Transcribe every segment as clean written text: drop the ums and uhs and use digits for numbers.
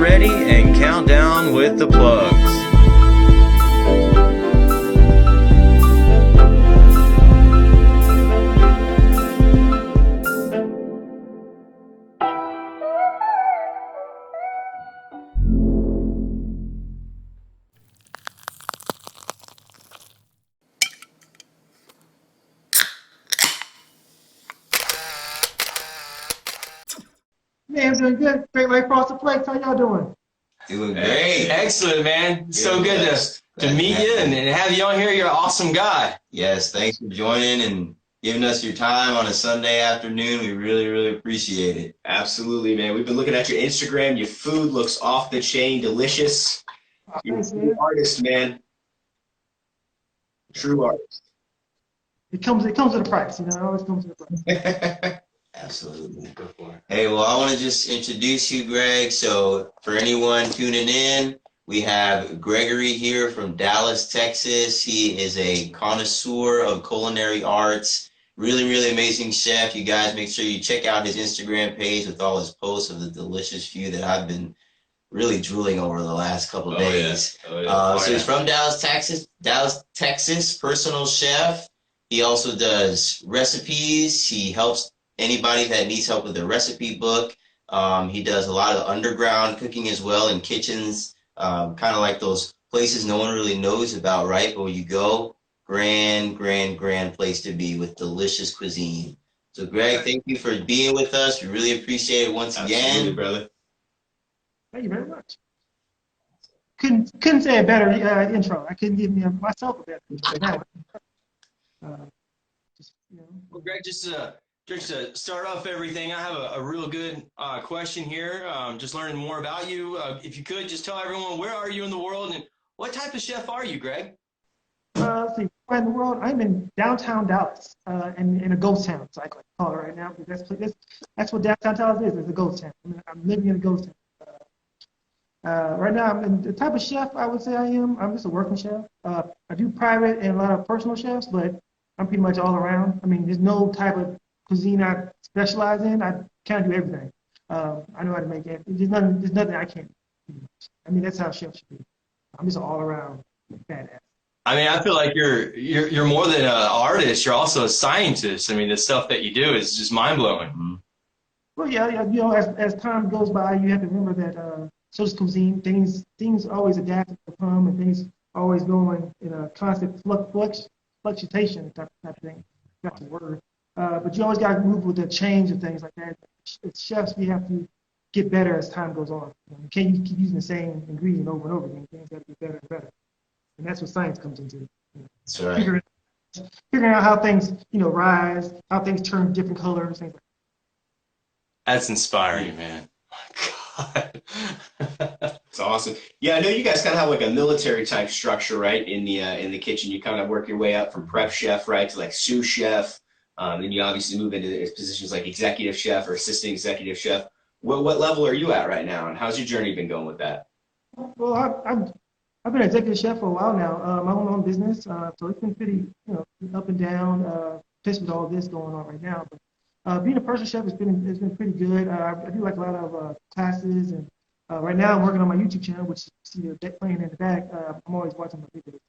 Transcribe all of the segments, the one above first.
ready and count down with the plugs. Man, I'm doing good. Great Lake Frosted Flakes. How y'all doing? Doing great. Excellent, man. So good to meet you and have you on here. You're an awesome guy. Yes, thanks for joining and giving us your time on a Sunday afternoon. We really, really appreciate it. Absolutely, man. We've been looking at your Instagram. Your food looks off the chain, delicious. You're a true artist, man. True artist. It comes with a price, you know. It always comes with a price. Absolutely. Go for it. Hey, well, I want to just introduce you, Greg. So for anyone tuning in, we have Gregory here from Dallas, Texas. He is a connoisseur of culinary arts. Really, really amazing chef. You guys make sure you check out his Instagram page with all his posts of the delicious food that I've been really drooling over the last couple of days. So he's from Dallas, Texas, personal chef. He also does recipes. He helps anybody that needs help with a recipe book. He does a lot of underground cooking as well in kitchens, kind of like those places no one really knows about, right? But when you go, grand place to be with delicious cuisine. So Greg, thank you for being with us. We really appreciate it once again. Absolutely, brother. Thank you very much. Couldn't say a better intro. I couldn't give myself a better intro than that one. Well, Greg, just to start off everything, I have a real good question here. Just learning more about you. If you could, just tell everyone, where are you in the world and what type of chef are you, Greg? Let's see, where in the world? I'm in downtown Dallas, in a ghost town, so I call it right now. Because that's what downtown Dallas is. It's a ghost town. I'm living in a ghost town. Right now, I'm in the type of chef I would say I am. I'm just a working chef. I do private and a lot of personal chefs, but I'm pretty much all around. I mean, there's no type of cuisine I specialize in. I kind of do everything. I know how to make it. There's nothing I can't do. I mean, that's how chefs should be. I'm just an all-around badass. I mean, I feel like you're more than an artist. You're also a scientist. I mean, the stuff that you do is just mind-blowing. Well, yeah, you know, as time goes by, you have to remember that so does cuisine. Things always adapt to become, and things always going in a constant fluctuation type of thing. That's the word. But you always got to move with the change of things like that. As chefs, we have to get better as time goes on. You can't keep using the same ingredient over and over again. Things got to get better and better. And that's what science comes into. That's right. Figuring out how things, rise, how things turn different colors, things like that. That's inspiring, man. My God. It's awesome. Yeah, I know you guys kind of have like a military type structure, right? In the kitchen, you kind of work your way up from prep chef, right, to like sous chef. Then you obviously move into positions like executive chef or assistant executive chef. What level are you at right now, and how's your journey been going with that? Well, I've been an executive chef for a while now. My own business, so it's been pretty, up and down, especially with all this going on right now. But being a personal chef has been pretty good. I do like a lot of classes, and right now I'm working on my YouTube channel, which you see playing in the back. I'm always watching my videos.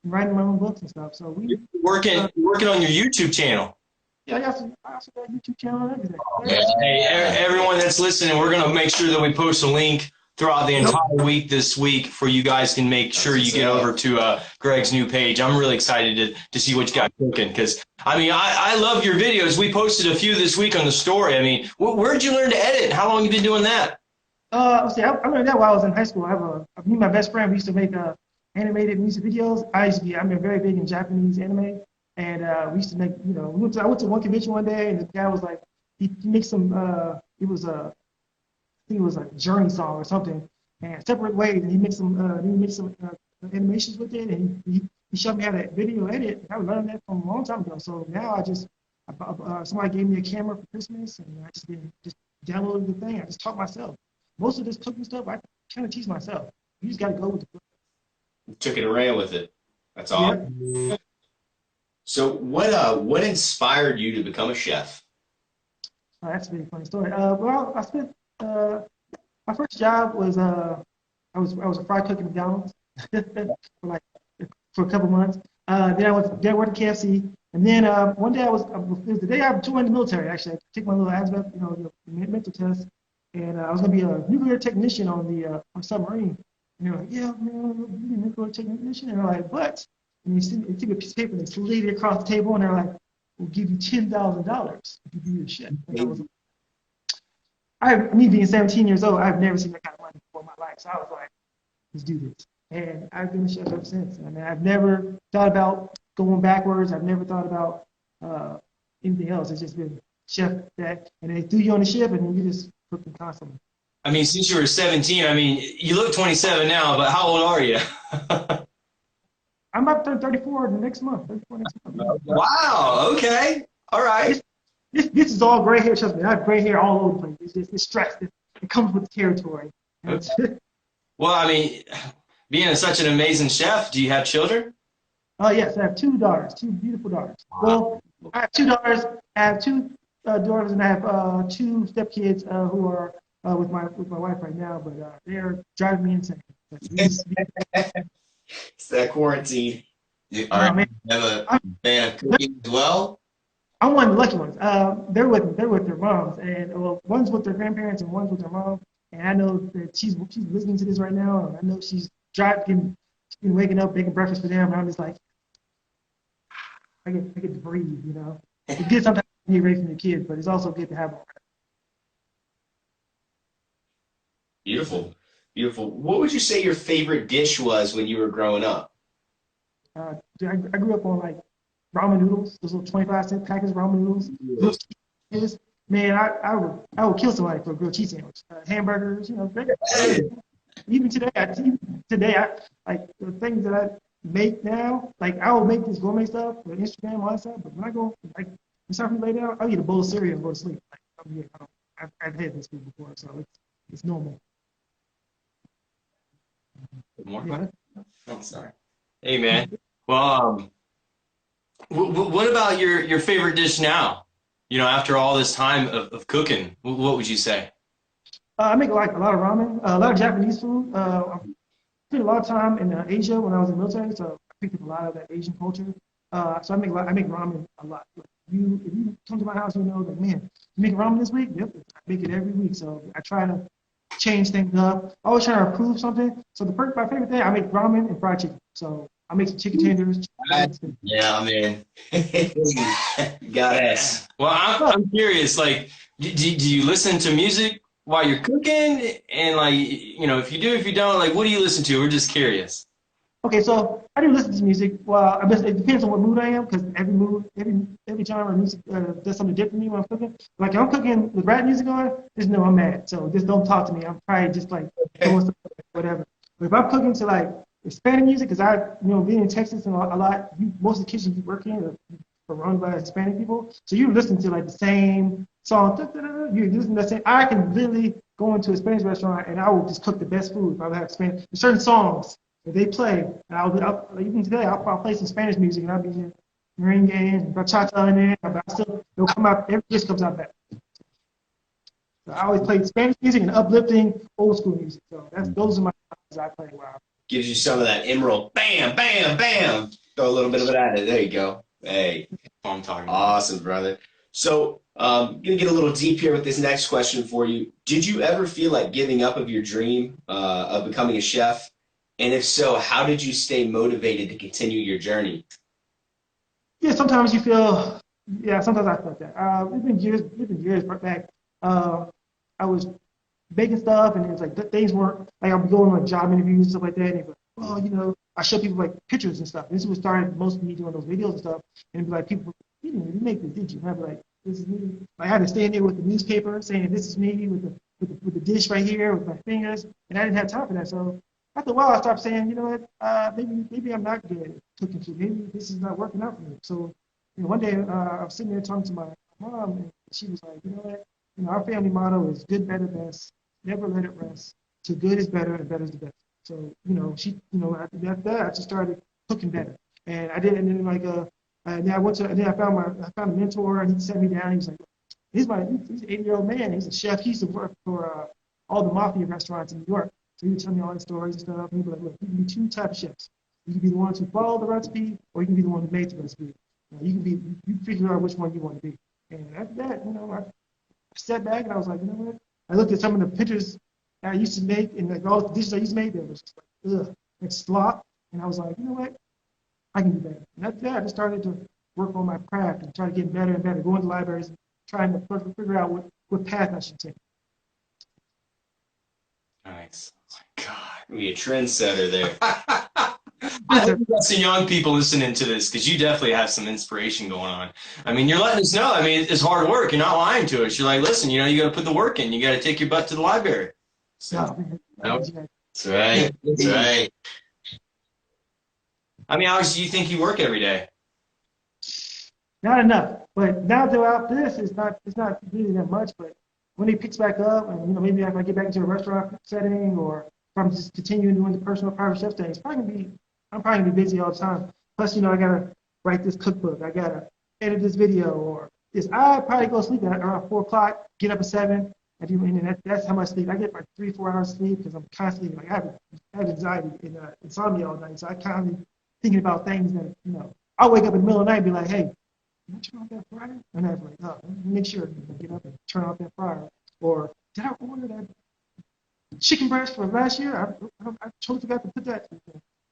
And writing my own books and stuff. So you're working on your YouTube channel. Yeah, I also got a YouTube channel and everything. Hey, everyone that's listening, we're gonna make sure that we post a link throughout the entire week this week for you guys can make sure you get over to Greg's new page. I'm really excited to see what you got cooking because I mean I love your videos. We posted a few this week on the story. I mean, where'd you learn to edit? How long have you been doing that? I learned that while I was in high school. Me and my best friend, we used to make animated music videos. I'm very big in Japanese anime, and we used to make, I went to one convention one day, and the guy was like, he mixed some, I think it was a Journey song or something, and separate ways, and he mixed some animations with it, and he showed me how to video edit. I learned that from a long time ago. So now somebody gave me a camera for Christmas, and I just downloaded the thing. I just taught myself. Most of this cooking stuff, I kind of teach myself. You just got to go with the flow. Took it and ran with it. That's awesome. Yeah. So what inspired you to become a chef? That's a really funny story. Well, I spent My first job was I was a fry cook at McDonald's for like for a couple months. Then I worked at KFC, and then one day it was the day I joined the military. Actually, I took my little ASVAB, the mental test, and I was gonna be a nuclear technician on the on a submarine. And they're like, yeah, man, you'll be a nuclear technician. And they're like, but and they took a piece of paper and they slid it across the table, and they're like, we'll give you $10,000 if you do your shit. And me being 17 years old, I've never seen that kind of money before in my life. So I was like, let's do this. And I've been a chef ever since. I mean, I've never thought about going backwards. I've never thought about anything else. It's just been chef that, and they threw you on the ship, and then you just cooking constantly. I mean, since you were 17, I mean, you look 27 now, but how old are you? I'm up to 34 next month. 34 next month. Wow. Okay. All right. This is all gray hair. Trust me, I have gray hair all over the place. It's just it's stress. It comes with the territory. Okay. Well, I mean, being such an amazing chef, do you have children? Yes, I have two daughters, two beautiful daughters. Well, I have two daughters. I have two daughters, and I have two stepkids who are with my wife right now. But they're driving me insane. It's that quarantine. Are you a fan of cooking as well? I'm one of the lucky ones. They're with their moms, and well, one's with their grandparents and one's with their mom. And I know that she's listening to this right now, and I know she's been waking up, making breakfast for them, and I'm just like, I get to breathe, you know. It's good sometimes to be away from your kids, but it's also good to have them. Beautiful, beautiful. What would you say your favorite dish was when you were growing up? I grew up on like ramen noodles, those little 25-cent packets of ramen noodles. Those cheese, man, I would kill somebody for a grilled cheese sandwich. Hamburgers, you know. Even today, I like the things that I make now. Like I will make this gourmet stuff for Instagram, all that stuff. But when I go, like when it's time for me to lay down, I'll eat a bowl of cereal and go to sleep. Like I've had this food before, so it's normal. More? Yeah. I'm sorry. Hey, man. Well, what about your favorite dish now? You know, after all this time of cooking, what would you say? I make like a lot of ramen, a lot of Japanese food. I spent a lot of time in Asia when I was in the military, so I picked up a lot of that Asian culture. So I make ramen a lot. Like if you come to my house, you know, like, man, you make ramen this week? Yep, I make it every week. So I try to change things up. I always try to improve something. So my favorite thing, I make ramen and fried chicken. So I make some chicken tenders. Yeah, I mean, Goddess. Well, I'm curious. Like, do you listen to music while you're cooking? And like, you know, if you do, if you don't, like, what do you listen to? We're just curious. Okay, so I do listen to music. Well, I guess it depends on what mood I am, because every genre of music does something different to me when I'm cooking. Like if I'm cooking with rap music on, just know I'm mad. So just don't talk to me. I'm probably just like doing stuff, whatever. But if I'm cooking to like Hispanic music, because being in Texas and a lot, most of the kitchens you work in are run by Hispanic people. So you listen to like the same song. You listen to the same. I can literally go into a Spanish restaurant and I will just cook the best food if I have Spanish. There's certain songs that they play, and even today I'll play some Spanish music and I'll be in merengue and bachata in there, but it'll come out. Every dish comes out better. So I always play Spanish music and uplifting old school music. So those are my songs I play while. Gives you some of that emerald. Bam, bam, bam. Throw a little bit of it at it. There you go. Hey, I'm talking about. awesome, brother. So, I'm gonna get a little deep here with this next question for you. Did you ever feel like giving up of your dream of becoming a chef? And if so, how did you stay motivated to continue your journey? Yeah, sometimes you feel. Yeah, sometimes I felt that. It's been years back. I was baking stuff, and it was like things weren't like I'll be going on like job interviews and stuff like that. And they'd be like, oh, you know, I show people like pictures and stuff. This is what started most of me doing those videos and stuff. And it'd be like, people, you didn't really make this, did you? And I'd be like, this is me. I had to stand there with the newspaper saying this is me with the dish right here with my fingers, and I didn't have time for that. So after a while, I stopped saying, you know what, maybe I'm not good at cooking food. Maybe this is not working out for me. So one day I was sitting there talking to my mom, and she was like, you know what, our family motto is good, better, best. Never let it rest. So good is better, and better is the best. So after that, I just started cooking better, and I did. And then then I found a mentor, and he sat me down. He was like, he's an 80-year-old man. He's a chef. He used to work for all the mafia restaurants in New York. So he would tell me all the stories and stuff. And he'd be like, look, you can be two types of chefs. You can be the ones who follow the recipe, or you can be the one who made the recipe. You figure out which one you want to be. And after that, I sat back and I was like, you know what? I looked at some of the pictures I used to make and like all the dishes I used to make. It was just like, ugh, it's slop. And I was like, you know what? I can do better. And after that, I just started to work on my craft and try to get better and better, going to libraries and trying to figure out what path I should take. Nice. Oh my God. Be a trendsetter there. I hope we got some young people listening to this because you definitely have some inspiration going on. I mean, you're letting us know. I mean, it's hard work. You're not lying to us. You're like, listen, you got to put the work in. You got to take your butt to the library. So, That's right. That's right. I mean, hours do you think you work every day? not enough. But now throughout this, it's not really that much. But when it picks back up, and maybe if I get back into a restaurant setting, or if I'm just continuing doing the personal private chef thing, I'm probably gonna be busy all the time. Plus, I gotta write this cookbook. I gotta edit this video, or this. I probably go to sleep at around 4:00, get up at 7. And that's how much sleep. I get like 3-4 hours sleep because I'm constantly I have anxiety and insomnia all night. So I constantly thinking about things that I'll wake up in the middle of the night and be like, hey, did I turn off that fryer? And I'm like, oh, make sure get up and turn off that fryer. Or did I order that chicken breast from last year? I totally forgot to put that.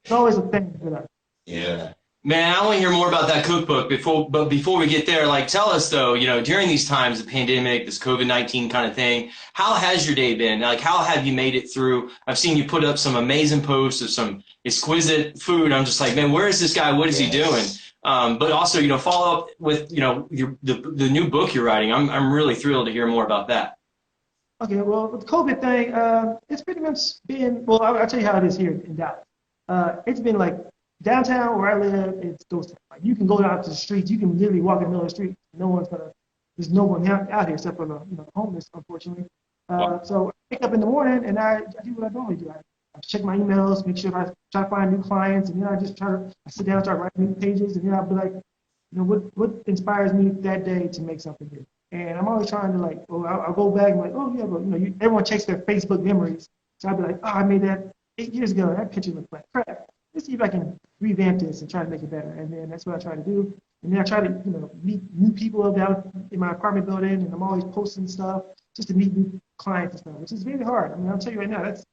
It's always a thing for that. Yeah. Man, I want to hear more about that cookbook. But before we get there, tell us though, during these times, the pandemic, this COVID-19 kind of thing, how has your day been? How have you made it through? I've seen you put up some amazing posts of some exquisite food. I'm just like, man, where is this guy? What is he doing? But also, follow up with, the new book you're writing. I'm really thrilled to hear more about that. Okay, well, with the COVID thing, it's pretty much been, well, I'll tell you how it is here in Dallas. It's been like downtown where I live, it's ghost town. Like you can go out to the streets, you can literally walk in the middle of the street. There's no one out here except for the homeless, unfortunately. So I wake up in the morning and I do what I normally do. I check my emails, make sure I try to find new clients, and then I sit down and start writing new pages, and then I'll be like, what inspires me that day to make something new? And I'm always trying to I'll go back and oh yeah, but everyone checks their Facebook memories. So I'll be like, oh, I made that 8 years ago. That picture looked like crap. Let's see if I can revamp this and try to make it better. And then that's what I try to do. And then I try to, meet new people down in my apartment building, and I'm always posting stuff just to meet new clients and stuff, which is very hard. I mean, I'll tell you right now, that's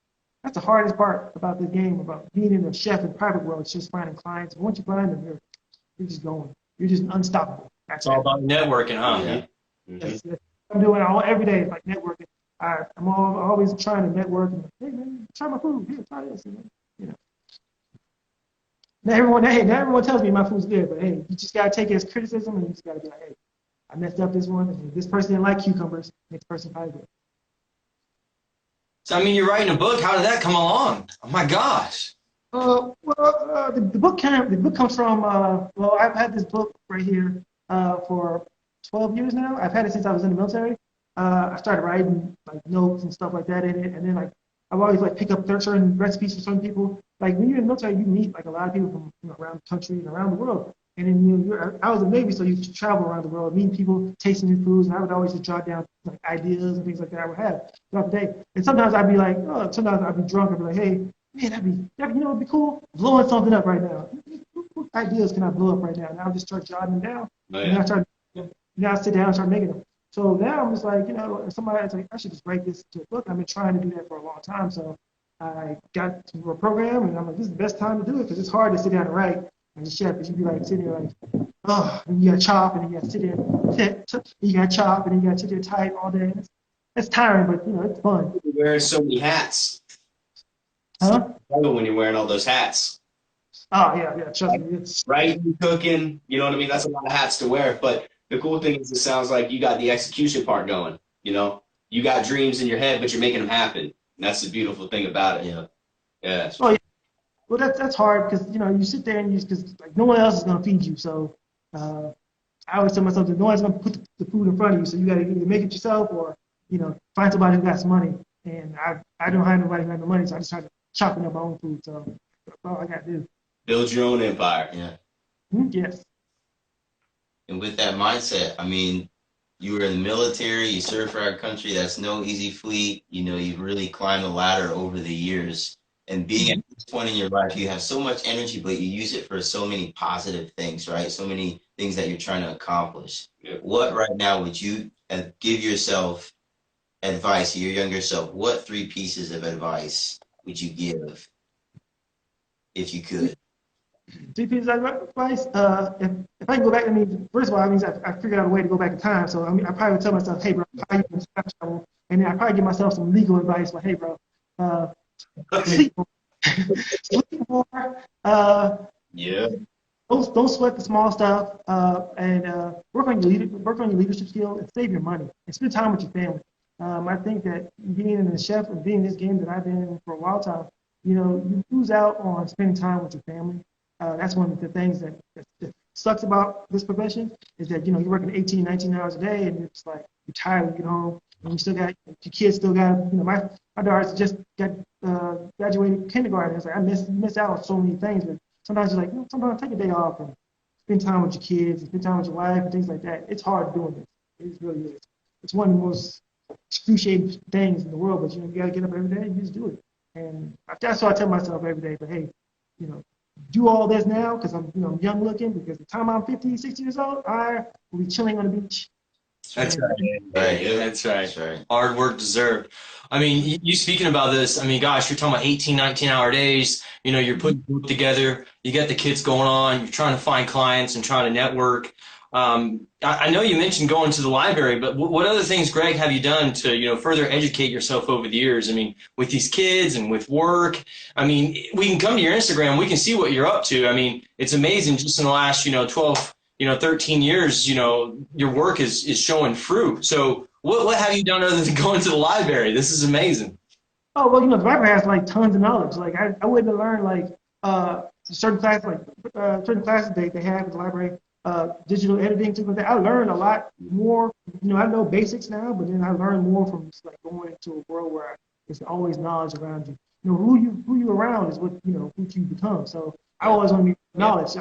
the hardest part about this game, about being in the chef and private world. It's just finding clients. And once you find them, you're just going. You're just unstoppable. It's all about networking, huh? Yeah. Yes. I'm doing it every day, like networking. I'm always trying to network. And hey man, try my food. Here, try this. Not everyone tells me my food's good, but hey, you just gotta take it as criticism, and you just gotta be like, hey, I messed up this one. And this person didn't like cucumbers. Next person probably did. So I mean, you're writing a book. How did that come along? Oh my gosh. The book comes from I've had this book right here for 12 years now. I've had it since I was in the military. I started writing notes and stuff like that in it, and then I've always pick up certain recipes for certain people. When you're in the military, you meet a lot of people from around the country and around the world. And then I was in the Navy, so you travel around the world, meeting people, tasting new foods, and I would always just jot down ideas and things like that I would have throughout the day. And sometimes I'd be sometimes I'd be drunk. I'd be like, hey, man, it'd be cool blowing something up right now. What ideas can I blow up right now? And I'll just start jotting them down. Oh, yeah. And I sit down and start making them. So now I'm just if somebody's like, I should just write this to a book. I've been trying to do that for a long time. So I got to a program, and I'm like, this is the best time to do it because it's hard to sit down and write as a chef. Because you'd be sitting there oh, and you got to chop, and then you got to sit there, you got to chop, and then you got to sit there type all day. It's tiring, but it's fun. You're wearing so many hats. Huh? When you're wearing all those hats. Oh yeah, trust me. It's Writing, cooking, you know what I mean? That's a lot of hats to wear. But the cool thing is, it sounds like you got the execution part going. You got dreams in your head, but you're making them happen. And that's the beautiful thing about it. Yeah. Oh yeah. Well, that's hard because you sit there and because no one else is gonna feed you. So I always tell myself that no one's gonna put the food in front of you. So you gotta either make it yourself or find somebody who got some money. And I don't have nobody who has the money, so I just try to chopping up my own food. So that's all I gotta do. Build your own empire. Yeah. Yes. And with that mindset, I mean, You were in the military, you served for our country. That's no easy feat. You know, you've really climbed the ladder over the years. And being at this point in your life, you have so much energy, but you use it for so many positive things, right? So many things that you're trying to accomplish. Yeah. What right now would you give yourself advice, your younger self? What 3 pieces of advice would you give if you could? 3 pieces of advice. If I can go back, I mean, first of all, I mean, I figured out a way to go back in time. So I mean, I probably would tell myself, hey, bro, how you can time travel? And then I probably give myself some legal advice, like, hey, bro, sleep more, sleep more. Yeah. Don't sweat the small stuff, and work on your leadership skills, and save your money, and spend time with your family. I think that being in the chef and being in this game that I've been in for a while time, you know, you lose out on spending time with your family. That's one of the things that sucks about this profession is that, you know, you're working 18, 19 hours a day, and it's like you're tired when you get home, and you still got your kids still got, you know, my daughter's just got graduated kindergarten. It's like I miss out on so many things, but sometimes you're like, you know, sometimes take a day off and spend time with your kids, and spend time with your wife, and things like that. It's hard doing this. It really is. It's one of the most excruciating things in the world, but you know, you gotta get up every day and just do it. And that's what I tell myself every day. But hey, you know, do all this now because I'm, you know, I'm young looking. Because the time I'm 50, 60 years old, I will be chilling on the beach. That's right. Right. That's right. That's right. Hard work deserved. I mean, you speaking about this, I mean, gosh, you're talking about 18, 19-hour days. You know, you're putting group together. You got the kids going on. You're trying to find clients and trying to network. I know you mentioned going to the library, but what other things, Greg, have you done to, you know, further educate yourself over the years? I mean, with these kids and with work, I mean, we can come to your Instagram. We can see what you're up to. I mean, it's amazing just in the last, 12, 13 years, your work is showing fruit. So what have you done other than going to the library? This is amazing. Oh, well, the library has like tons of knowledge. Like I wouldn't have learned like certain classes, they have at the library, digital editing, things like that. I learned a lot more. I know basics now, but then I learned more from just like going into a world where there's always knowledge around you. Who you around is what who you become. So I always want to be knowledge.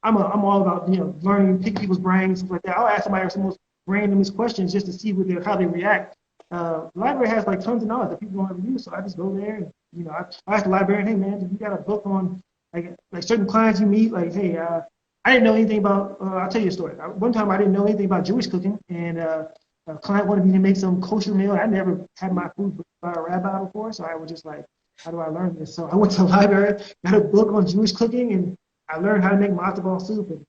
I'm all about learning, picking people's brains, stuff like that. I'll ask somebody some most randomest questions just to see how they react. The library has like tons of knowledge that people don't ever use, so I just go there and I ask the librarian, hey man, you got a book on like certain clients you meet? Like, hey, I didn't know anything about. I'll tell you a story. One time I didn't know anything about Jewish cooking, and a client wanted me to make some kosher meal. I never had my food by a rabbi before, so I was just like, how do I learn this? So I went to the library, got a book on Jewish cooking, and I learned how to make matzo ball soup and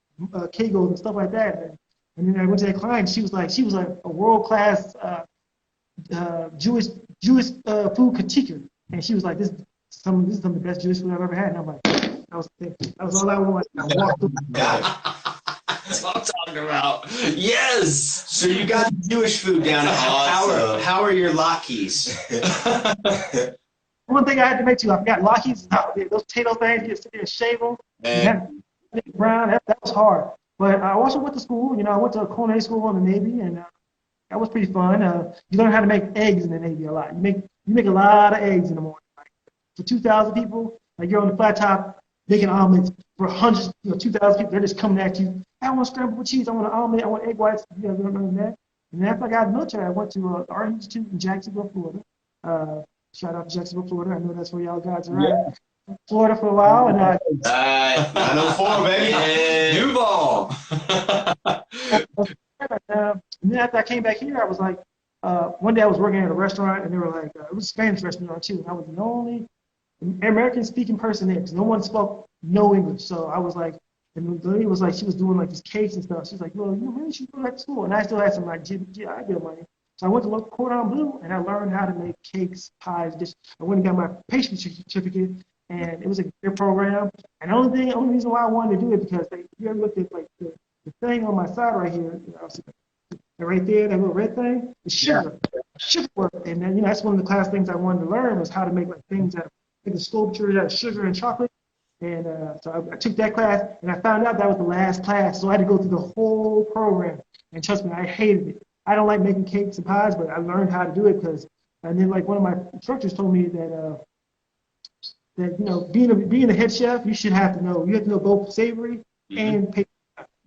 kegels and stuff like that. And then I went to that client. She was like a world class Jewish food critiquer, and she was like, this is some of the best Jewish food I've ever had. And I'm like, that was all I wanted. I walked through. That's what I'm talking about. Yes. So you got Jewish food down. Awesome. How are your latkes? One thing I had to make too, I forgot latkes. Those potato things, you sit there and shave them. And brown. That was hard. But I also went to school. I went to a culinary school in the Navy, and that was pretty fun. You learn how to make eggs in the Navy a lot. You make a lot of eggs in the morning. Like, for 2,000 people, like you're on the flat top making omelets for hundreds, 2,000 people. They're just coming at you. I want scrambled with cheese. I want an omelet. I want egg whites. Remember that? And then after I got in the military, I went to the Art Institute in Jacksonville, Florida. Shout out to Jacksonville, Florida. I know that's where y'all guys are at. Florida for a while, and 904, baby. Duval. And then after I came back here, I was like, one day I was working at a restaurant, and they were like, it was a Spanish restaurant too, and I was the only American-speaking person there because no one spoke no English. So I was like, and the lady was like, she was doing like these cakes and stuff. She was like, well, maybe you should go back to school. And I still had some like GI Bill money. So I went to local Cordon Bleu, and I learned how to make cakes, pies, dishes. I went and got my pastry certificate, and it was a great program. And the only reason why I wanted to do it because if you ever looked at like the thing on my side right here, right there, that little red thing, the sugar work. And then that's one of the class things I wanted to learn was how to make like things that make the sculptures out of sugar and chocolate. And so I took that class, and I found out that was the last class, so I had to go through the whole program. And trust me, I hated it. I don't like making cakes and pies, but I learned how to do it and then like one of my instructors told me that being a head chef, you have to know both savory and paper.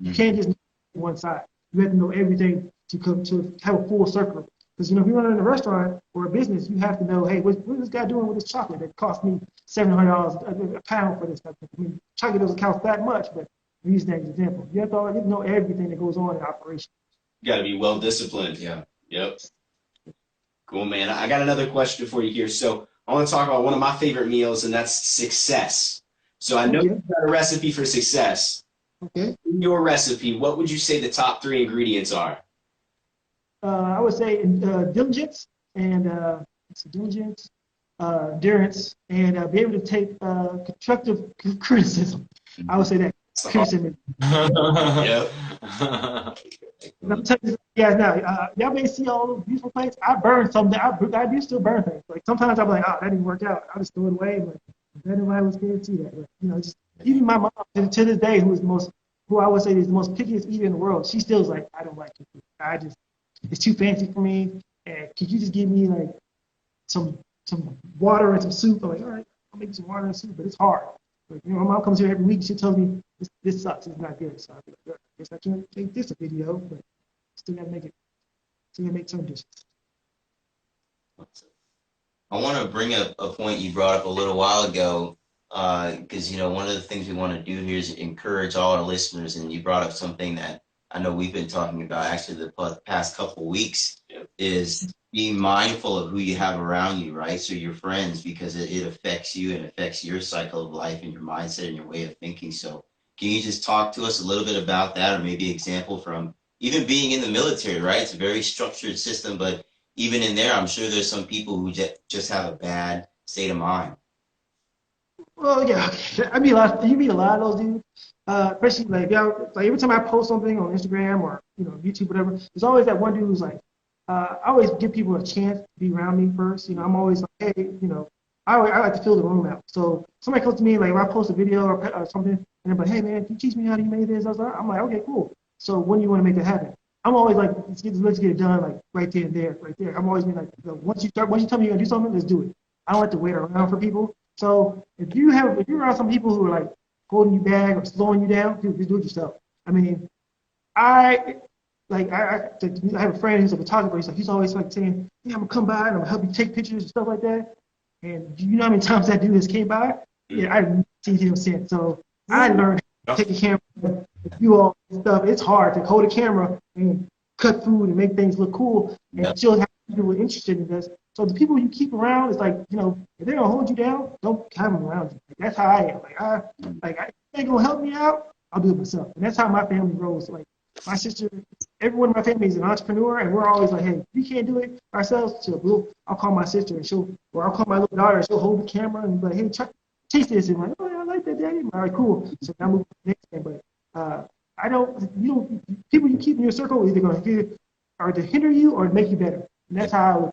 You can't just know one side. You have to know everything to come to have a full circle. Because if you're running a restaurant or a business, you have to know, hey, what is this guy doing with this chocolate that cost me $700 a pound for this stuff? I mean, chocolate doesn't cost that much, but I'm using that as an example. You have to know everything that goes on in operation. You got to be well disciplined. Yeah. Yep. Cool, man. I got another question for you here. So I want to talk about one of my favorite meals, and that's success. So I know you've got a recipe for success. Okay. In your recipe, what would you say the top 3 ingredients are? I would say diligence and diligence, endurance, and be able to take constructive criticism. I would say that criticism. Yep. I'm telling you guys now, y'all may see all those beautiful plates. I burn something. I do still burn things. Like sometimes I'm like, oh, that didn't work out. I'll just throw it away. But nobody was scared to see that. But, just even my mom to this day, who I would say is the most pickiest eater in the world, she still's like, I don't like it. It's too fancy for me. And could you just give me like some water and some soup? I'm like, all right, I'll make some water and soup, but it's hard. Like, my mom comes here every week. She tells me this sucks. It's not good. So I guess I can't make this a video, but still gotta make it. Still gotta make some dishes. I want to bring up a point you brought up a little while ago, because one of the things we want to do here is encourage all our listeners, and you brought up something that I know we've been talking about actually the past couple of weeks, is being mindful of who you have around you, right? So your friends, because it affects you and affects your cycle of life and your mindset and your way of thinking. So can you just talk to us a little bit about that, or maybe an example from even being in the military, right? It's a very structured system, but even in there, I'm sure there's some people who just have a bad state of mind. Well, yeah, you meet a lot of those dudes, especially like every time I post something on Instagram or YouTube, whatever. There's always that one dude who's like, I always give people a chance to be around me first. I'm always like, hey, I like to fill the room out. So somebody comes to me like if I post a video or something, and they're like, hey man, can you teach me how you made this? I'm like, okay, cool. So when do you want to make that happen? I'm always like, let's get it done like right there and there, right there. I'm always being like, once you tell me you're gonna do something, let's do it. I don't like to wait around for people. So if you're around some people who are like holding you back or slowing you down, dude, just do it yourself. I mean, I have a friend who's a photographer. He's always like saying, "Yeah, I'm gonna come by and I'm gonna help you take pictures and stuff like that." And you know how many times that dude has came by? Yeah, I've seen him since. So I learned how to take a camera and do all this stuff. It's hard to hold a camera and cut food and make things look cool and still have people interested in this. So the people you keep around, it's like, if they're gonna hold you down, don't have them around you. Like, that's how I am. If they're gonna help me out, I'll do it myself. And that's how my family rolls. Like my sister, everyone in my family is an entrepreneur, and we're always like, hey, if we can't do it ourselves, so I'll call my sister and I'll call my little daughter and she'll hold the camera and be like, hey, taste this. And I'm like, oh yeah, I like that, Daddy. All right, cool. So now move to the next thing. But people you keep in your circle are either gonna hinder you or make you better. And that's how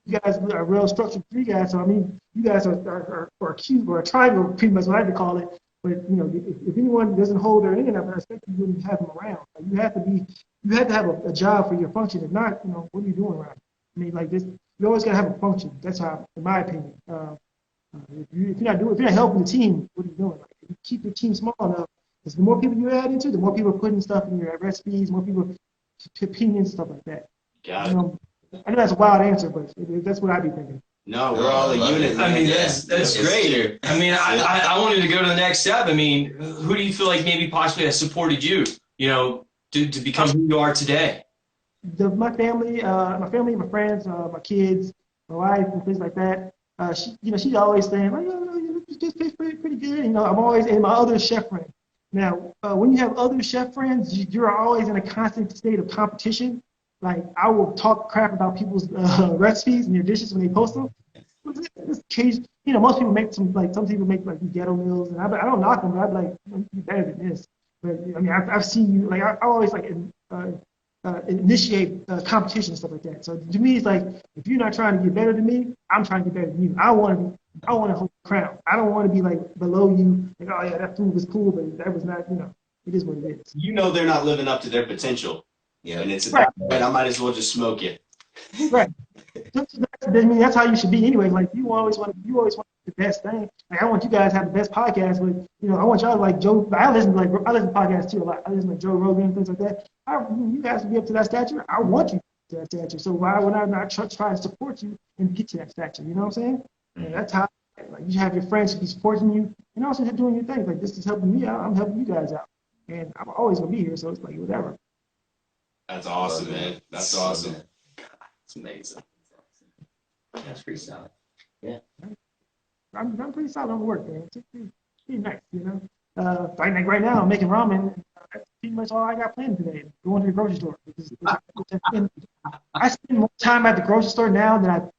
you guys are real structured 3 guys. So I mean, you guys are a cube or a triangle, pretty much what I like to call it. But if anyone doesn't hold their end up, I expect you wouldn't have them around. Like, you have to have a job for your function. If not, what are you doing around? I mean, like this, you always gotta have a function. That's how, in my opinion. If you're not helping the team, what are you doing? Like, if you keep your team small enough, because the more people you add into, the more people are putting stuff in your recipes, more people opinions, stuff like that. Got it. I know that's a wild answer, but that's what I'd be thinking. No, we're all a unit. I mean, that's great. I mean, I wanted to go to the next step. I mean, who do you feel like maybe possibly has supported you, to become who you are today? My family, my friends, my kids, my wife, and things like that. She's always saying, well, you just taste pretty good. I'm always, and my other chef friend. Now, when you have other chef friends, you're always in a constant state of competition. Like, I will talk crap about people's recipes and their dishes when they post them. Most people make some people make like ghetto meals, and I don't knock them, but I'm like, you're better than this. But I mean, I've seen you, like, I always like initiate competition and stuff like that. So to me, it's like, if you're not trying to get better than me, I'm trying to get better than you. I want to hold the crown. I don't want to be like below you. Like, oh yeah, that food was cool, but that was not. It is what it is. They're not living up to their potential. Yeah, and it's right. I might as well just smoke it. Right. I mean, that's how you should be anyway. Like you always want the best thing. Like I want you guys to have the best podcast, but I want y'all like Joe. I listen to podcasts too a lot. I listen to Joe Rogan and things like that. You guys to be up to that stature. I want you to that stature. So why would I not try to support you and get to that stature? You know what I'm saying? And that's how like you have your friends be supporting you and also doing your thing. Like this is helping me out. I'm helping you guys out, and I'm always gonna be here. So it's like whatever. That's awesome, man. That's awesome. It's amazing. That's pretty solid. I'm pretty solid on the work, man. It's pretty nice, Like right now, I'm making ramen. That's pretty much all I got planned today. Going to the grocery store. I spend more time at the grocery store now than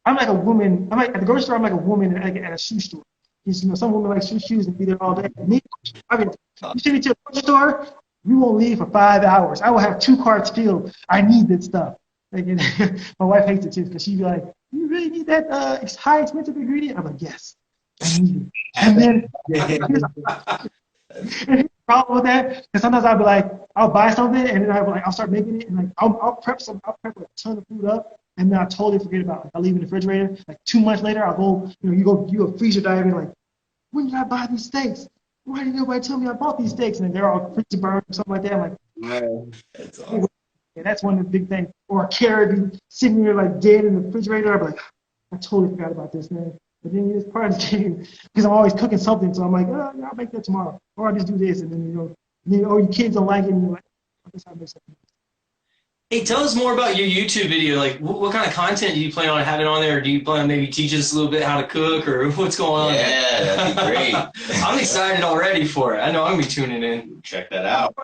I'm like a woman. At the grocery store. I'm like a woman at a shoe store. Some women like shoes and be there all day. Me, you send me to a grocery store, we won't leave for 5 hours. I will have 2 carts filled. I need this stuff. Like, my wife hates it too because she'd be like, "You really need that high expensive ingredient?" I'm like, "Yes, I need it." And then here's the problem with that, because sometimes I'll be like, I'll buy something and then I'll start making it and like I'll prep like a ton of food up and then I totally forget about it. I leave it in the refrigerator. Like 2 months later, I'll go, you go freezer diving like, when did I buy these steaks? Why didn't nobody tell me I bought these steaks? And then they're all freezer burned or something like that. I'm like, Man, that's awesome. yeah, that's one of the big things. Or a carrot be sitting there like dead in the refrigerator. I'm like, I totally forgot about this, man. But then it's part of the game because I'm always cooking something. So I'm like, oh, yeah, I'll make that tomorrow. Or I'll just do this. And then, your kids don't like it. And you're like, I guess I'll make something. Hey, tell us more about your YouTube video. Like, what kind of content do you plan on having on there? Or do you plan on maybe teach us a little bit how to cook or what's going on? Yeah, that'd be great. I'm excited already for it. I know I'm going to be tuning in. Check that out.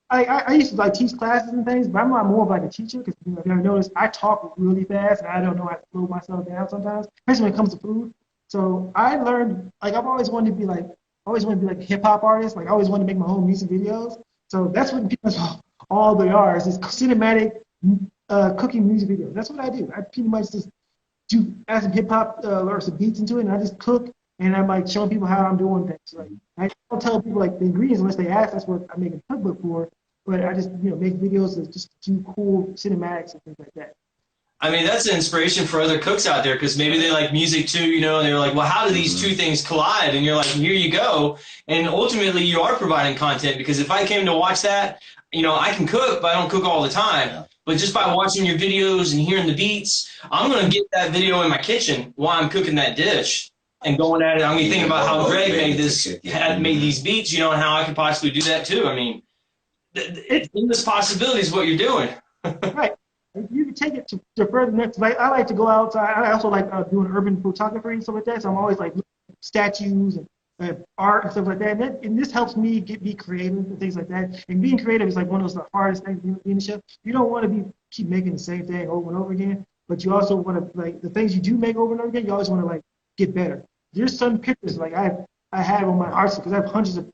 I used to like teach classes and things, but I'm not more of like a teacher because if you ever notice, I talk really fast and I don't know how to slow myself down sometimes, especially when it comes to food. So I learned like I've always wanted to be like a hip hop artist. Like I always wanted to make my own music videos. So that's what pretty much all they are is cinematic cooking music videos. That's what I do. I pretty much just add some hip hop or some beats into it, and I just cook and I'm like showing people how I'm doing things. Like I don't tell people like the ingredients unless they ask. That's what I make a cookbook for. But I just make videos that just do cool cinematics and things like that. I mean, that's an inspiration for other cooks out there because maybe they like music too, and they're like, well, how do these two things collide? And you're like, here you go. And ultimately, you are providing content because if I came to watch that, I can cook, but I don't cook all the time. Yeah. But just by watching your videos and hearing the beats, I'm going to get that video in my kitchen while I'm cooking that dish and going at it. I'm going to think about how Greg made these beats, and how I could possibly do that too. I mean, it's endless possibilities what you're doing. Right. You can take it to further next. Like I like to go outside. I also like doing urban photography and stuff like that. So I'm always like looking at statues and art and stuff like that. And this helps me be creative and things like that. And being creative is like one of those hardest things being in the show. You don't want to keep making the same thing over and over again, but you also want to like the things you do make over and over again. You always want to like get better. There's some pictures like I have on my hard drive because I have hundreds of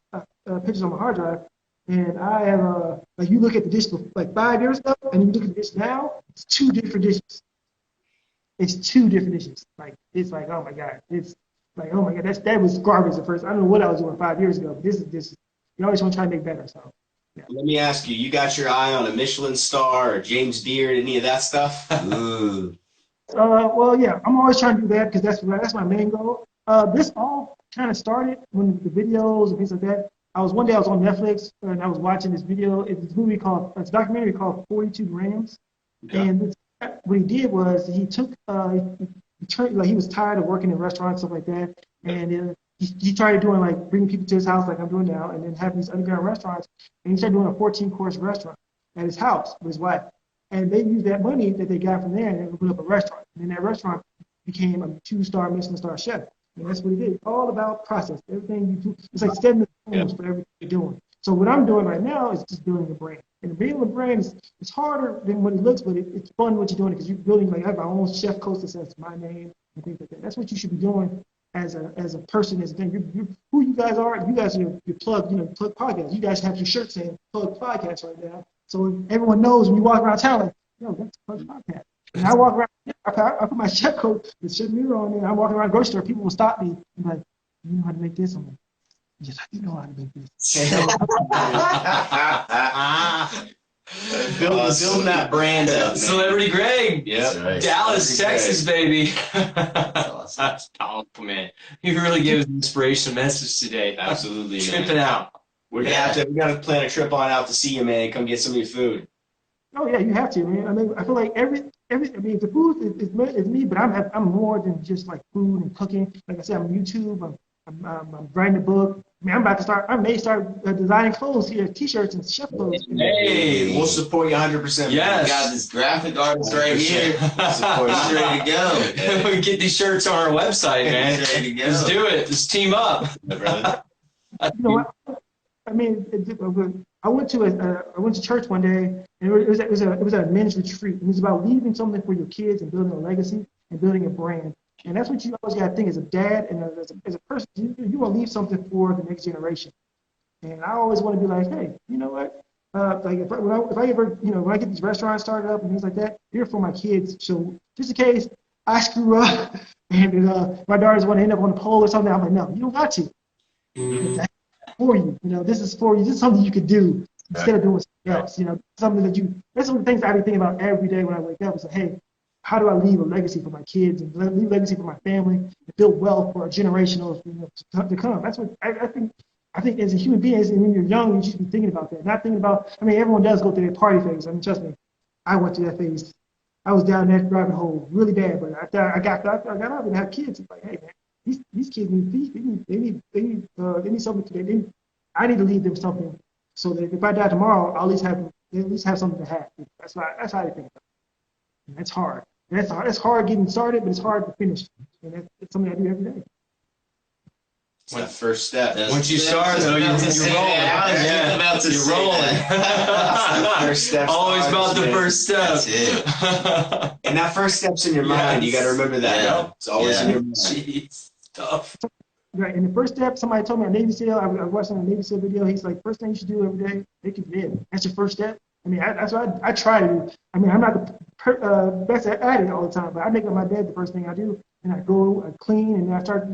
pictures on my hard drive. And I have like you look at the dish like 5 years ago, and you look at the dish now. It's 2 different dishes. It's 2 different dishes. Like it's like oh my god, it's like oh my god, that was garbage at first. I don't know what I was doing 5 years ago, but this is you always want to try to make better. So yeah. Let me ask you: you got your eye on a Michelin star or James Beard, any of that stuff? Ooh. Well, yeah, I'm always trying to do that because that's my main goal. This all kind of started when the videos and things like that. One day I was on Netflix and I was watching this video. It's a documentary called 42 Grams. Okay. And what he did was he took he was tired of working in restaurants stuff like that, and he started doing like bringing people to his house like I'm doing now, and then having these underground restaurants. And he started doing a 14-course restaurant at his house with his wife, and they used that money that they got from there and opened up a restaurant. And then that restaurant became a 2-star Michelin star chef. And that's what he did. It's all about process. Everything you do, it's like setting the tone for everything you're doing. So what I'm doing right now is just building a brand. And building a brand is harder than what it looks, but it's fun what you're doing because you're building like I have my own chef coach that says my name and things like that. That's what you should be doing as a person, as a thing. You're who you guys are. You guys are your plug, plug podcast. You guys have your shirt saying plug podcast right now. So everyone knows when you walk around town like, yo, that's plug podcast. And I walk around, I put my chef coat, the chef mirror on there, and I walk around the grocery store, people will stop me and be like, you know how to make this? I'm like, yes, I do know how to make this. Building that brand up, man. Celebrity Greg. Yep. Right. Dallas, Texas, baby. awesome. That's powerful, man. You really gave us an inspirational message today. Absolutely, man. Tripping out. We gotta plan a trip on out to see you, man. Come get some of your food. Oh yeah, you have to, man. I mean, I feel like I mean, the food is me, but I'm more than just like food and cooking. Like I said, I'm on YouTube. I'm writing a book. I mean, I may start designing clothes here, T-shirts and chef clothes. Hey, We'll support you 100%. Yes. We got this graphic artist right here. Support He's you. ready to go. we can get these shirts on our website, man. He's ready to go. Let's do it. Let's team up. Brother. You know what? I mean, I went to church one day, and it was a men's retreat. And it was about leaving something for your kids and building a legacy and building a brand. And that's what you always got to think as a dad and as a person. You want to leave something for the next generation. And I always want to be like, hey, you know what? Like if I ever, when I get these restaurants started up and things like that, they're for my kids. So just in case I screw up and my daughters want to end up on the pole or something, I'm like, no, you don't got to. That's for you. This is for you. This is something you could do instead of doing something else. Something that's some of the things I be thinking about every day when I wake up. Is like, hey, how do I leave a legacy for my kids and leave a legacy for my family and build wealth for a generational to come? That's what I think. I think as a human being, when you're young, you should be thinking about that. Not thinking about. I mean, everyone does go through their party phase. I mean, trust me, I went through that phase. I was down that rabbit hole really bad, but I got up and had kids. It's like, hey man, these kids need feed. They need something. I need to leave them something so that if I die tomorrow, I'll at least have something to have. That's how I think about it. And that's hard. It's hard getting started, but it's hard to finish. And that's something I do every day. It's that first step. Once you start, though, you're rolling. Yeah, You're rolling. First step. Always about the first step. That's it. And that first step's in your mind. You got to remember that. Yeah. It's always in your mind. Jeez, tough. Right. And the first step, somebody told me a Navy SEAL. I was watching a Navy SEAL video. He's like, first thing you should do every day, make your bed. That's your first step. I mean, that's what I try to do. I mean, I'm not the best at it all the time, but I make up my bed the first thing I do, and I go, I clean, and I start,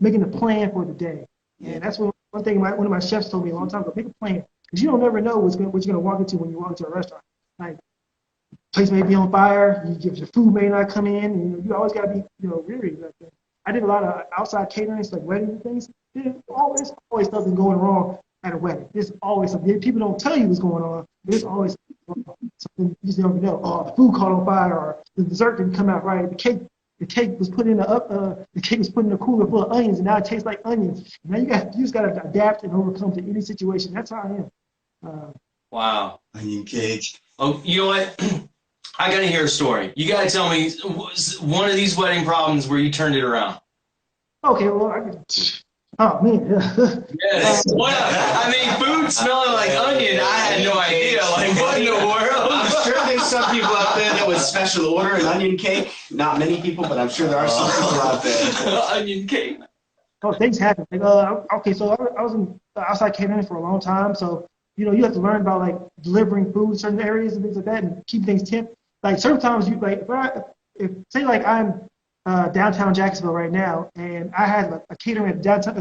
making a plan for the day. And that's one thing one of my chefs told me a long time ago. Make a plan, because you don't never know what you're gonna walk into when you walk into a restaurant. Like, place may be on fire, your food may not come in, and you always gotta be, weary. Like, I did a lot of outside catering, like wedding and things. There's always something going wrong at a wedding. There's always something. People don't tell you what's going on. There's always something you just never know. Oh, the food caught on fire, or the dessert didn't come out right. The cake was put in a cooler full of onions, and now it tastes like onions. Now you just got to adapt and overcome to any situation. That's how I am. Wow. Onion cake. Oh, you know what? I got to hear a story. You got to tell me one of these wedding problems where you turned it around. Okay, well, oh man. Yes. Food smelling like onion. I had no idea. Like, what in the world? I'm sure there's some people out there that would special order an onion cake. Not many people, but I'm sure there are some people out there. Onion cake. Oh, things happen. Like, okay, so I was in outside catering for a long time, so you have to learn about like delivering food in certain areas and things like that, and keep things temp. Like sometimes you like if say like I'm downtown Jacksonville right now, and I had like a catering at downtown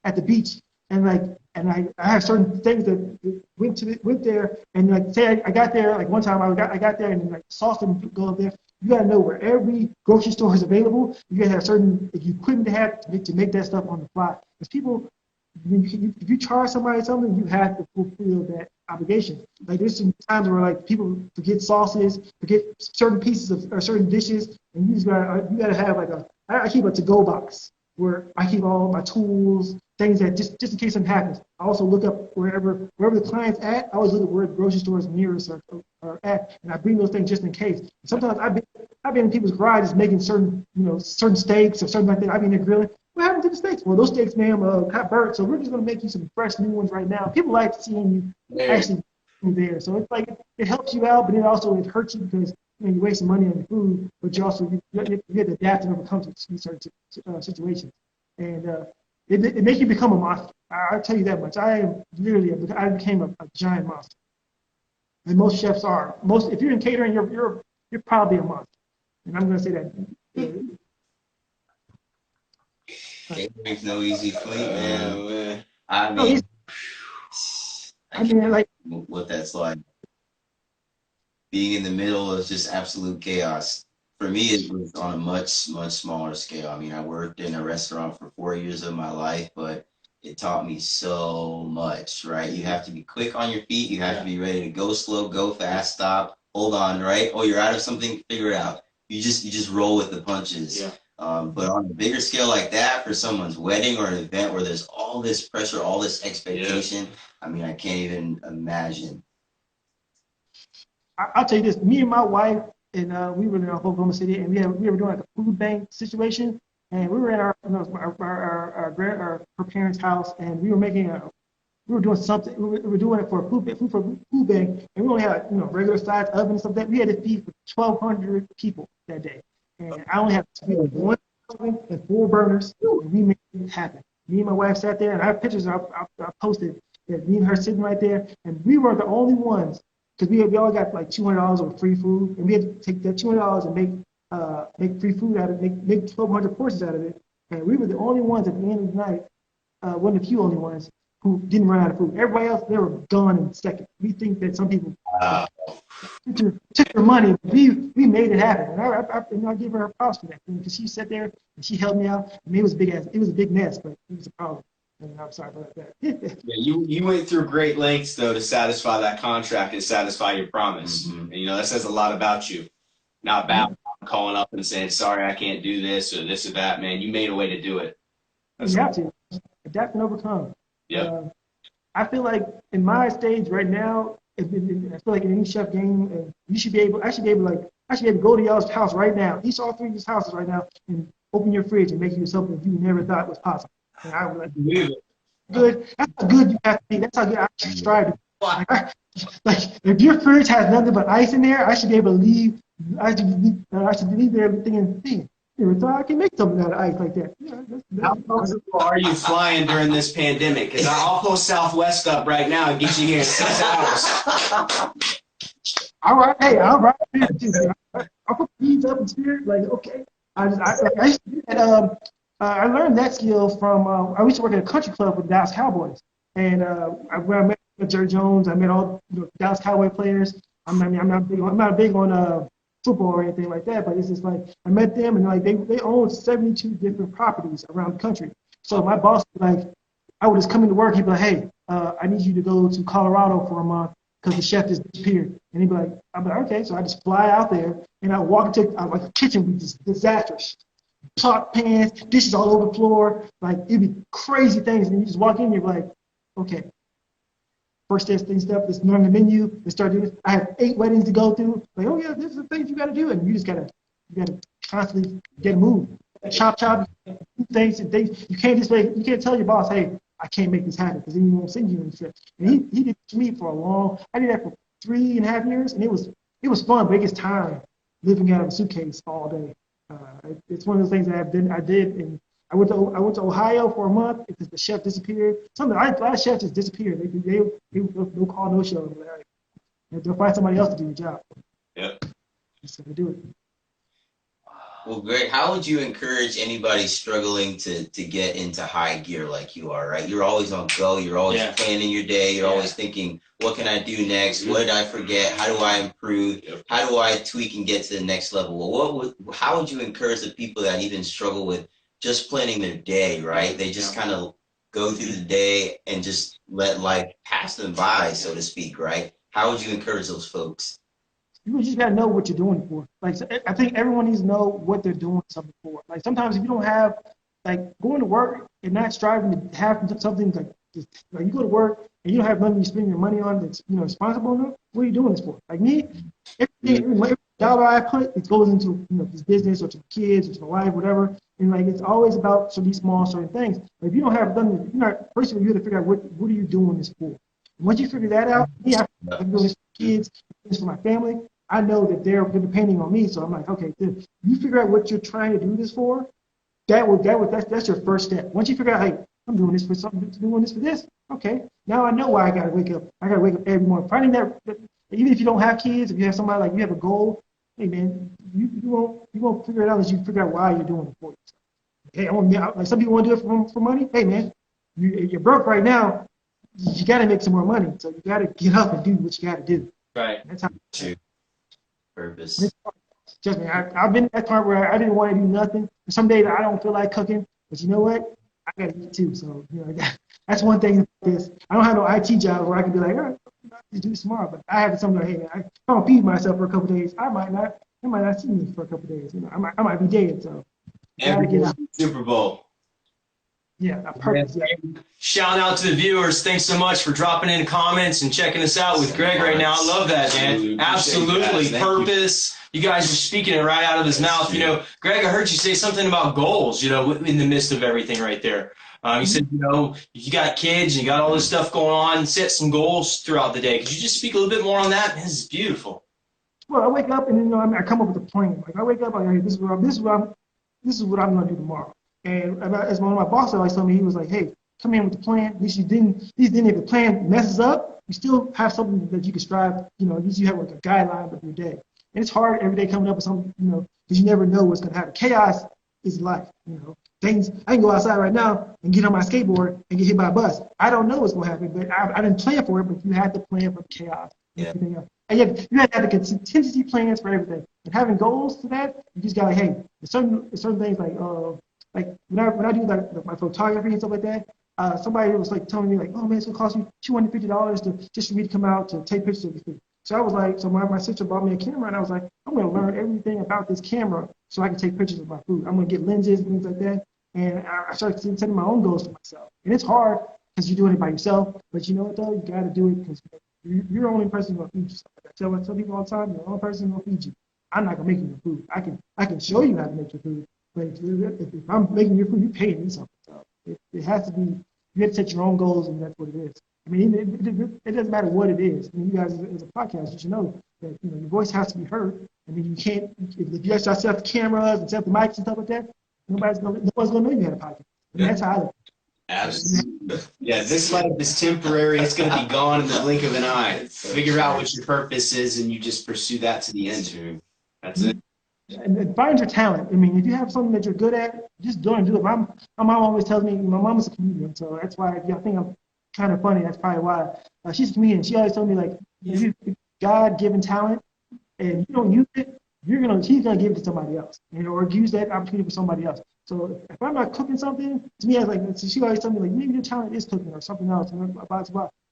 at the beach, and I have certain things that went there, and like say I got there like one time I got there and like sauce didn't go up there. You gotta know where every grocery store is available. You gotta have certain equipment to make that stuff on the fly. Because people, if you charge somebody something, you have to fulfill that obligation. Like there's some times where like people forget sauces, forget certain pieces of or certain dishes, and you gotta have like I keep a to-go box where I keep all my tools, things that just in case something happens. I also look up wherever the client's at. I always look at where the grocery stores nearest are at, and I bring those things just in case. Sometimes I've been in people's garages making certain steaks or something like that. I've been there grilling. What happened to the steaks? Well, those steaks, ma'am, got burnt, so we're just gonna make you some fresh new ones right now. People like seeing you actually there, so it's like it helps you out, but it hurts you because you're wasting money on your food, but you also you have to adapt and overcome to certain situations, and it makes you become a monster. I'll tell you that much. I became a giant monster, and most chefs are. If you're in catering, you're probably a monster, and I'm gonna say that. Catering's no easy feat, man. Man. I mean, like what that's like. being in the middle of just absolute chaos. For me, it was on a much, much smaller scale. I mean, I worked in a restaurant for 4 years of my life, but it taught me so much, right? You have to be quick on your feet. You have to be ready to go slow, go fast, stop, hold on, right? Oh, you're out of something, figure it out. You just roll with the punches. Yeah. But on a bigger scale like that, for someone's wedding or an event where there's all this pressure, all this expectation, I mean, I can't even imagine. I'll tell you this. Me and my wife, and we were in Oklahoma City, and we were doing like a food bank situation, and we were at her parents' house, and we were doing something. We were doing it for a food bank, and we only had regular size oven and stuff like that. We had to feed for 1,200 people that day, and I only had to feed one oven and 4 burners, and we made it happen. Me and my wife sat there, and I have pictures I posted that me and her sitting right there, and we were the only ones. Because we all got like $200 of free food, and we had to take that $200 and make free food out of it, make 1,200 portions out of it. And we were the only ones at the end of the night, one of the few only ones who didn't run out of food. Everybody else, they were gone in a second. We think that some people took their money, but we made it happen. And I give her props for that because she sat there and she helped me out. I mean, it was a big mess, but it was a problem. And I'm sorry about that. Yeah, you went through great lengths though to satisfy that contract and satisfy your promise. Mm-hmm. And that says a lot about you. Not about calling up and saying, sorry, I can't do this or this or that, man. You made a way to do it. You have to adapt and overcome. Yeah. I feel like in my stage right now, I feel like in any chef game, I should be able to go to y'all's house right now, all 3 of these houses right now, and open your fridge and make you something you never thought was possible. And I was like, good. That's how good you have to be. That's how good I should strive to be. Like, if your fridge has nothing but ice in there, I should be able to leave. I should leave there thinking, never thought I can make something out of ice like that. How comfortable are you flying during this pandemic? Because I'll pull Southwest up right now and get you here in 6 hours. All right. Hey, all right. I'll put these up in spirit. Like, okay. I used to do that. I learned that skill from, I used to work at a country club with the Dallas Cowboys. And when I met Jerry Jones, I met all the Dallas Cowboy players. I'm not big on football or anything like that, but it's just like I met them, and like they own 72 different properties around the country. So my boss was like, I would just come into work, he'd be like, hey, I need you to go to Colorado for a month because the chef just disappeared. And he'd be like, I'm like, okay. So I just fly out there, and I walk into like a kitchen with this disastrous pot pans, dishes all over the floor, like it'd be crazy things, and you just walk in, and you're like, okay. First step, let's learn the menu, let's start doing this. I have 8 weddings to go through. Like, oh yeah, this is the things you gotta do, and you gotta constantly get moved. Chop, do things and things. You can't tell your boss, hey, I can't make this happen, because then he won't send you on the trip. And he did it to me I did that for 3.5 years, and it was fun, but it gets tiring living out of a suitcase all day. It's one of those things that I did, and I went to Ohio for a month because the chef disappeared. A lot of chefs just disappeared. They'll call no show. They'll find somebody else to do the job. Yep. So they do it. Well, Greg, how would you encourage anybody struggling to get into high gear like you are, right? You're always on go. You're always planning your day. You're always thinking, what can I do next? What did I forget? How do I improve? How do I tweak and get to the next level? Well, how would you encourage the people that even struggle with just planning their day, right? They just kind of go through the day and just let life pass them by, so to speak, right? How would you encourage those folks? You just gotta know what you're doing it for. Like, I think everyone needs to know what they're doing something for. Like, sometimes if you don't have, like, going to work and not striving to have something like you go to work and you don't have money you spend your money on that's responsible enough, what are you doing this for? Like me, every dollar I put, it goes into this business or to the kids or to my wife, whatever. And like it's always about these small certain things. But if you don't have done, first of all, you have to figure out what are you doing this for. And once you figure that out, I'm doing this for kids, this for my family. I know that they're depending on me, so I'm like, okay, you figure out what you're trying to do this for. That's your first step. Once you figure out, hey, I'm doing this for something, doing this for this. Okay, now I know why I gotta wake up. I gotta wake up every morning. Finding that, even if you don't have kids, if you have somebody like you have a goal, hey man, you won't figure it out unless you figure out why you're doing it for yourself. Hey, like some people want to do it for money. Hey man, you're broke right now. You got to make some more money, so you got to get up and do what you got to do. Right. That's how. Purpose. Trust me, I've been at that part where I didn't want to do nothing. Some days I don't feel like cooking, but you know what? I gotta eat too. So that's one thing. Is I don't have no IT job where I can be like, all right, I'll do this tomorrow. But I have something like, hey, I don't feed myself for a couple of days. I might not see me for a couple of days. I might be dead. So Every get out. Super Bowl. Yeah, a purpose. Yeah. Shout out to the viewers. Thanks so much for dropping in comments and checking us out with Greg right now. I love that, man. Absolutely. Purpose. You guys are speaking it right out of his mouth. Greg, I heard you say something about goals, in the midst of everything right there. You said, you got kids, you got all this stuff going on, set some goals throughout the day. Could you just speak a little bit more on that? Man, this is beautiful. Well, I wake up and I come up with a plan. Like I wake up, like, hey, this is what I'm going to do tomorrow. And as one of my bosses always told me, he was like, hey, come in with the plan. At least if the plan messes up, you still have something that you can strive, at least you have like a guideline of your day. And it's hard every day coming up with something, because you never know what's going to happen. Chaos is life, Things, I can go outside right now and get on my skateboard and get hit by a bus. I don't know what's going to happen, but I didn't plan for it, but you had to plan for chaos. Yeah. And you have to have the contingency plans for everything. And having goals to that, you just got to, hey, there's certain things like when I do like my photography and stuff like that, somebody was like telling me like, oh man, it's gonna cost you $250 just for me to come out to take pictures of you. So I was like, so my sister bought me a camera, and I was like, I'm gonna learn everything about this camera so I can take pictures of my food. I'm gonna get lenses and things like that. And I started setting my own goals for myself. And it's hard because you're doing it by yourself, but you know what though, you gotta do it because you're the only person who's gonna feed yourself. I tell people all the time, you're the only person who's gonna feed you. I'm not gonna make you your food. I can show you how to make your food. But if I'm making your food, you're paying me something. So it has to be, you have to set your own goals, and that's what it is. I mean, it doesn't matter what it is. I mean, you guys, as a podcast, you should know that your voice has to be heard. I mean, you can't, if you guys start setting up the cameras and set up the mics and stuff like that, nobody's gonna know you had a podcast. And that's how I look. Absolutely. Yeah, this life is temporary. It's going to be gone in the blink of an eye. Figure out what your purpose is, and you just pursue that to the end. That's it. And find your talent. I mean, if you have something that you're good at, just go and do it. My mom always tells me, my mom is a comedian, so that's why if y'all think I'm kind of funny, that's probably why. She's a comedian. She always told me, like, if you have God-given talent and you don't use it, she's gonna give it to somebody else, or use that opportunity for somebody else. So if I'm not cooking something, to me, I was like, so she always told me, like, maybe your talent is cooking or something else, and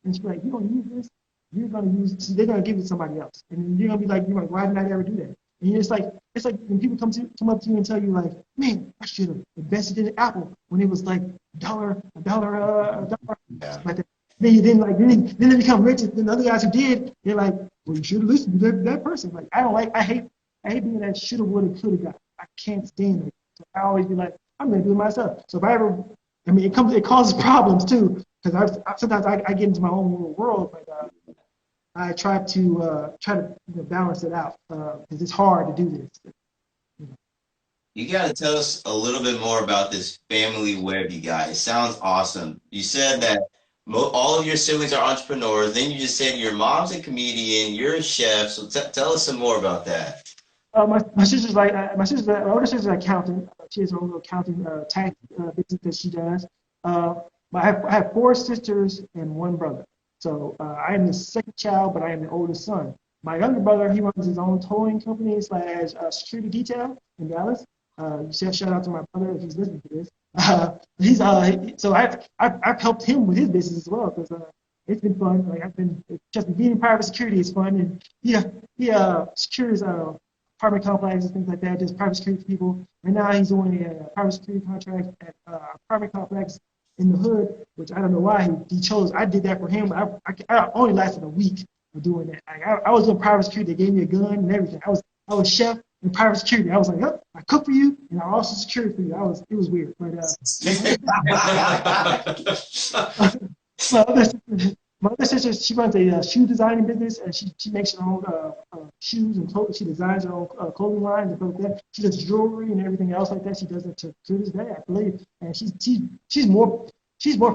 she's like, you don't use this, you're gonna use it. They're gonna give it to somebody else, and you're gonna be like, why didn't I ever do that? And it's like when people come up to you and tell you like, man, I should have invested in Apple when it was like a dollar. Yeah. Like that. Then they become rich. And then the other guys who did, they're like, well, you should have listened to that person. Like I hate being that shoulda, woulda, coulda guy. I can't stand it. So I always be like, I'm gonna do it myself. So if it causes problems too, because sometimes I get into my own little world, but I try to balance it out because it's hard to do this. You got to tell us a little bit more about this family web you got. It sounds awesome. You said that all of your siblings are entrepreneurs. Then you just said your mom's a comedian, you're a chef. So tell us some more about that. My sister's my older sister's an accountant. She has her own little accounting tax business that she does. I have 4 sisters and 1 brother. So I am the second child, but I am the oldest son. My younger brother, he runs his own towing company / security detail in Dallas. Shout out to my brother if he's listening to this. So I've helped him with his business as well because it's been fun. Like just being in private security is fun, and he secures apartment complexes, things like that. Does private security for people. Right now he's doing a private security contract at apartment complex in the hood, which I don't know why he chose. I did that for him, but I only lasted a week of doing that. I was in private security. They gave me a gun and everything. I was chef in private security. I was like, oh, I cook for you and I also secure for you. It was weird, but my other sister, she runs a shoe designing business, and she makes her own shoes and clothes. She designs her own clothing line and stuff like that. She does jewelry and everything else like that. She does it to this day, I believe. And she's more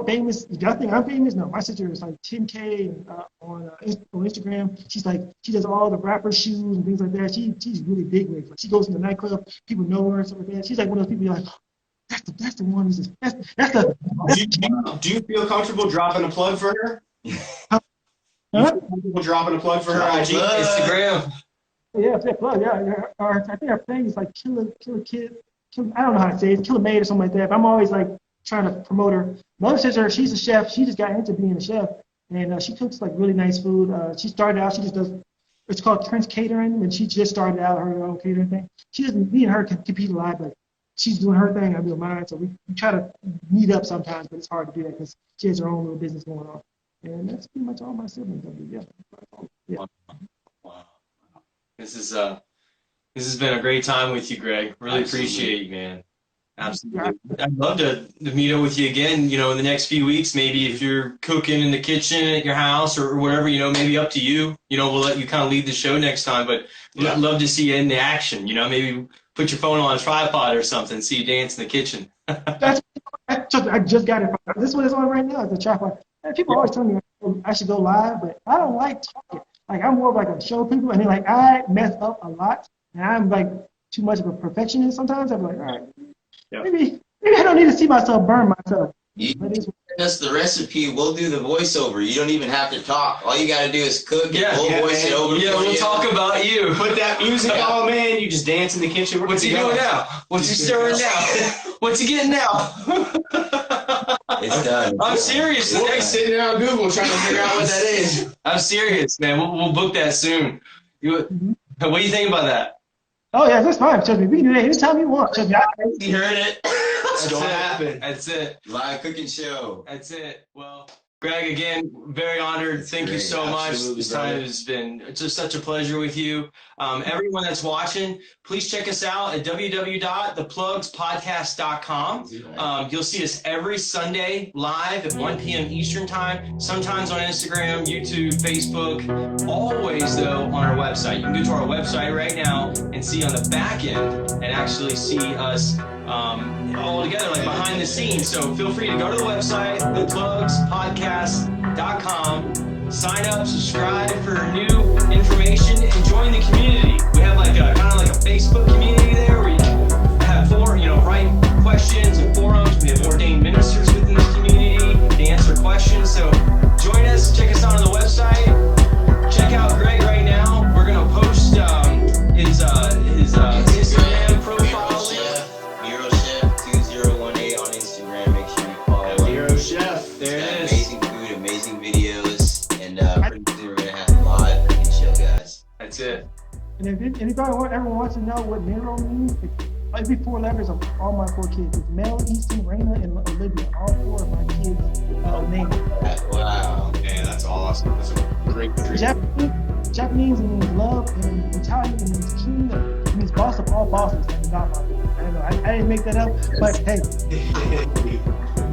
famous. You think I'm famous? No, my sister is like 10K on Instagram. She does all the rapper shoes and things like that. She's really big with. Like she goes to the nightclub, people know her and stuff like that. She's like one of those people you're like, that's the one who's Do you feel comfortable dropping a plug for her? Huh? People dropping a plug for her IG, Instagram. Yeah, yeah, plug, yeah. I think our thing is like Killer Kid. I don't know how to say it, Killer Maid or something like that. But I'm always like trying to promote her. My other sister, she's a chef. She just got into being a chef, and she cooks like really nice food. She started out, she just does. It's called Prince Catering, and she just started out her own catering thing. She doesn't. Me and her can compete a lot, but she's doing her thing. I do mine. So we try to meet up sometimes, but it's hard to do that because she has her own little business going on. And that's pretty much all my siblings. Yeah. Wow. This has been a great time with you, Greg. Really appreciate you, man. Absolutely. I'd love to meet up with you again, you know, in the next few weeks. Maybe if you're cooking in the kitchen at your house or whatever, you know, maybe up to you. You know, we'll let you kind of lead the show next time. But I'd love to see you in the action. You know, maybe put your phone on a tripod or something, see you dance in the kitchen. I just got it. This one is on right now. It's a tripod. And people always tell me I should go live, but I don't like talking. Like I'm more of like a show people, and then like I mess up a lot, and I'm like too much of a perfectionist sometimes. I'm like, all right, maybe I don't need to see myself burn myself. You us the recipe. We'll do the voiceover. You don't even have to talk. All you got to do is cook. And we'll voice it over. Yeah, we'll talk about you. Put that music on, man. You just dance in the kitchen. What's he doing now? What's he stirring now? What's he getting now? It's done. I'm serious. We're sitting there on Google trying to figure out what that is. I'm serious, man. We'll book that soon. What do you think about that? Oh yeah, that's fine. Trust me, we can do that anytime you want. Trust me. You heard it. It's going to happen. That's it. Live cooking show. That's it. Well, Greg, again, very honored. Thank you so much. This time has been just such a pleasure with you. Everyone that's watching, please check us out at www.theplugspodcast.com. You'll see us every Sunday live at 1 p.m. Eastern time, sometimes on Instagram, YouTube, Facebook, always, though, on our website. You can go to our website right now and see on the back end and actually see us all together, like behind the scenes. So feel free to go to the website, theplugspodcast.com, sign up, subscribe for new information, and join the community. We have like a kind of like a Facebook community there where you have write questions and forums. We have ordained ministers within the community to answer questions. So join us, check us out on the website. Check out Greg right now. We're gonna post his Instagram profile. There it is. Amazing food, amazing videos, and pretty soon we're gonna have live cooking show, guys. That's it. And if anybody ever wants to know what mineral means, it'd be 4 letters of all my 4 kids. It's Mel, Easton, Raina, and Olivia. All 4 of my kids' names. Wow. Man, that's awesome. That's a great treat. Japanese means love, and Italian it means king. It means boss of all bosses. Like the Godfather. I don't know. I didn't make that up, but hey.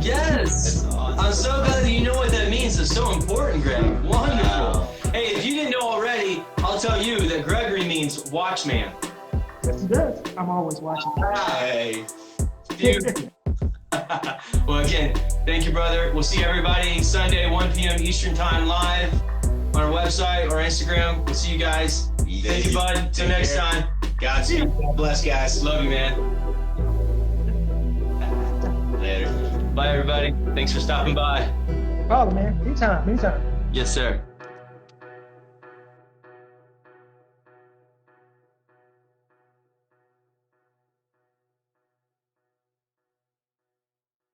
Yes. Awesome. I'm so glad that you know what that means. It's so important, Greg. Wonderful. Wow. Hey, if you didn't know already, I'll tell you that Gregory means watchman. Yes, it does. I'm always watching. Hey. Beautiful. Well, again, thank you, brother. We'll see everybody Sunday, 1 p.m. Eastern time live on our website or Instagram. We'll see you guys. Thank you, bud. Till next time. God bless, guys. Love you, man. Later. Bye, everybody. Thanks for stopping by. Problem, man. Anytime. Yes, sir.